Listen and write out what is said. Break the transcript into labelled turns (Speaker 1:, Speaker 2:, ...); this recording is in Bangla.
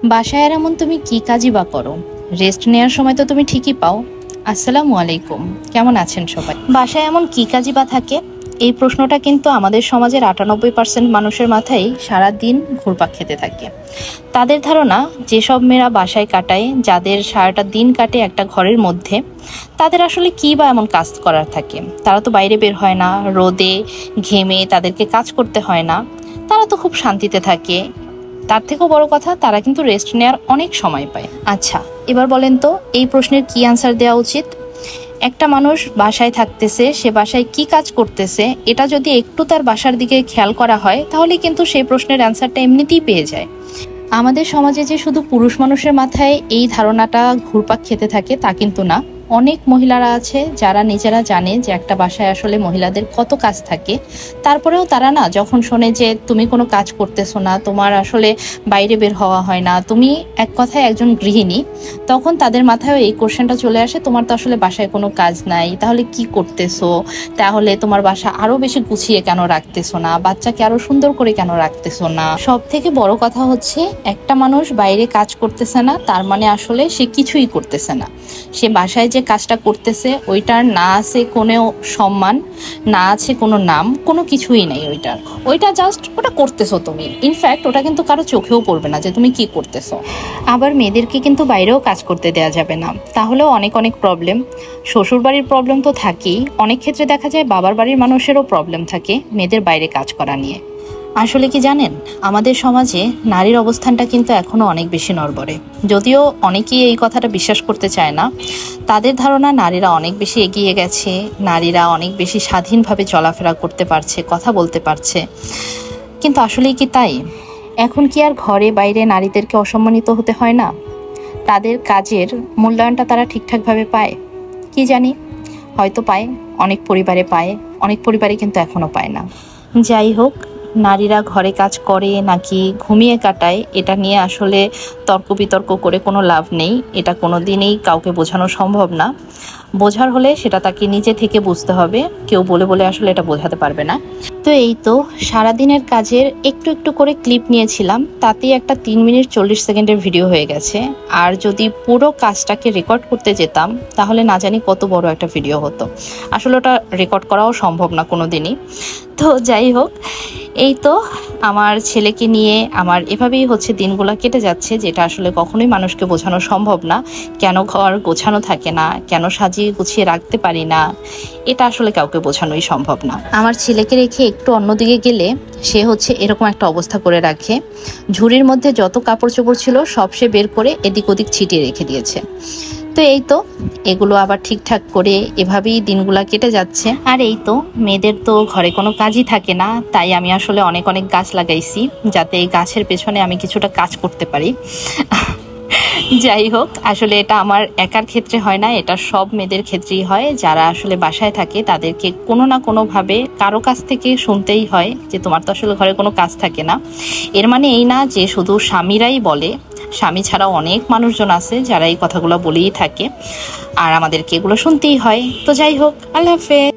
Speaker 1: বাসায় আর এমন তুমি কি কাজই বা করো? রেস্ট নেওয়ার সময় তো তুমি ঠিকই পাও। আসসালামু আলাইকুম, কেমন আছেন সবাই? বাসায় এমন কি কাজই বা থাকে? এই প্রশ্নটা কিন্তু আমাদের সমাজের 98% মানুষের মাথায় সারা দিন ঘুরপাক খেতে থাকে। তাদের ধারণা যেসব মেয়েরা বাসায় কাটায়, যাদের সারাটা দিন কাটে একটা ঘরের মধ্যে, তাদের আসলে কী বা এমন কাজ করার থাকে। তারা তো বাইরে বের হয় না, রোদে ঘেমে তাদেরকে কাজ করতে হয় না, তারা তো খুব শান্তিতে থাকে। তার থেকেও বড় কথা, তারা কিন্তু রেস্ট নেওয়ার অনেক সময় পায়। আচ্ছা, এবার বলেন তো এই প্রশ্নের কি আনসার দেওয়া উচিত? একটা মানুষ বাসায় থাকতেছে, সে বাসায় কি কাজ করতেছে, এটা যদি একটু তার বাসার দিকে খেয়াল করা হয়, তাহলে কিন্তু সেই প্রশ্নের অ্যান্সারটা এমনিতেই পেয়ে যায়। আমাদের সমাজে যে শুধু পুরুষ মানুষের মাথায় এই ধারণাটা ঘুরপাক খেতে থাকে তা কিন্তু না। অনেক মহিলারা আছে যারা নিজেরা জানে যে একটা বাসায় আসলে মহিলাদের কত কাজ থাকে, তারপরেও তারা না, যখন শোনে যে তুমি কোনো কাজ করতেছো না, তোমার আসলে বাইরে বের হওয়া হয় না, তুমি এক কথায় একজন গৃহিণী, তখন তাদের মাথায় এই কোশ্চেনটা চলে আসে, তোমার তো আসলে বাসায় কোনো কাজ নাই, তাহলে কি করতেছো? তাহলে তোমার বাসা আরো বেশি গুছিয়ে কেন রাখতেছো না? বাচ্চাকে আরো সুন্দর করে কেন রাখতেছো না? সব থেকে বড় কথা হচ্ছে, একটা মানুষ বাইরে কাজ করতেছে না তার মানে আসলে সে কিছুই করতেছে না। সে বাসায় যে কাজটা করতেছে ওইটার না আছে কোনো সম্মান, না আছে কোনো নাম, কোনো কিছুই নাই ওইটা জাস্ট ওটা করতেছো তুমি। ইনফ্যাক্ট ওটা কিন্তু কারো চোখেও পড়বে না যে তুমি কি করতেছো। আবার মেয়েদেরকে কিন্তু বাইরেও কাজ করতে দেওয়া যাবে না, তাহলেও অনেক অনেক প্রবলেম। শ্বশুর বাড়ির প্রবলেম তো থাকেই, অনেক ক্ষেত্রে দেখা যায় বাবার বাড়ির মানুষেরও প্রবলেম থাকে মেয়েদের বাইরে কাজ করা নিয়ে। আসলে কি জানেন, আমাদের সমাজে নারীর অবস্থানটা কিন্তু এখনো অনেক বেশি নড়বড়ে। যদিও অনেকেই এই কথাটা বিশ্বাস করতে চায় না। তাদের ধারণা নারীরা অনেক বেশি এগিয়ে গেছে, নারীরা অনেক বেশি স্বাধীনভাবে চলাফেরা করতে পারছে, কথা বলতে পারছে। কিন্তু আসলেই কি তাই? এখন কি আর ঘরে বাইরে নারীদেরকে অসম্মানিত হতে হয় না? তাদের কাজের মূল্যায়নটা তারা ঠিকঠাকভাবে পায়? কি জানি, হয়তো পায়, অনেক পরিবারে পায়, অনেক পরিবারে কিন্তু এখনো পায় না। যাই হোক, নারীরা ঘরে কাজ করে নাকি ঘুমিয়ে কাটায়, এটা নিয়ে আসলে তর্ক বিতর্ক করে কোনো লাভ নেই। এটা কোনো দিনই কাউকে বোঝানো সম্ভব না। বোঝার হলে সেটা তাকে নিজে থেকে বুঝতে হবে, কেউ বলে বলে আসলে এটা বোঝাতে পারবে না। তো এই তো সারাদিনের কাজের একটু একটু করে ক্লিপ নিয়েছিলাম, তাতেই একটা 3 মিনিট 40 সেকেন্ডের ভিডিও হয়ে গেছে। আর যদি পুরো কাজটাকে রেকর্ড করতে যেতাম তাহলে না জানি কত বড় একটা ভিডিও হতো। আসলে ওটা রেকর্ড করাও সম্ভব না কোনো দিনই। তো যাই হোক, এই তো আমার ছেলেকে নিয়ে আমার এভাবেই হচ্ছে দিনগুলো কেটে যাচ্ছে, যেটা আসলে কখনোই মানুষকে বোঝানো সম্ভব না। কেন ঘর গোছানো থাকে না, কেন সাজিয়ে গুছিয়ে রাখতে পারি না, এটা আসলে কাউকে বোঝানোই সম্ভব না। আমার ছেলেকে রেখে একটু অন্যদিকে গেলে সে হচ্ছে এরকম একটা অবস্থা করে রাখে, ঝুড়ির মধ্যে যত কাপড় চোপড় ছিল সব সে বের করে এদিক ওদিক ছিটিয়ে রেখে দিয়েছে। তো এই তো এগুলো আবার ঠিকঠাক করে এভাবেই দিনগুলা কেটে যাচ্ছে। আর এই তো মেয়েদের তো ঘরে কোনো কাজই থাকে না, তাই আমি আসলে অনেক অনেক গাছ লাগাইছি, যাতে এই গাছের পেছনে আমি কিছুটা কাজ করতে পারি। যাই হোক, আসলে এটা আমার একার ক্ষেত্রে হয় না, এটা সব মেয়েদের ক্ষেত্রেই হয়। যারা আসলে বাসায় থাকে তাদেরকে কোনো না কোনোভাবে কারো কাছ থেকে শুনতেই হয় যে তোমার তো আসলে ঘরে কোনো কাজ থাকে না। এর মানে এই না যে শুধু স্বামীরাই বলে, স্বামী ছাড়াও অনেক মানুষজন আছে যারা এই কথাগুলো বলেই থাকে, আর আমাদেরকে এগুলো শুনতেই হয়। তো যাই হোক, আল্লাহ হাফেজ।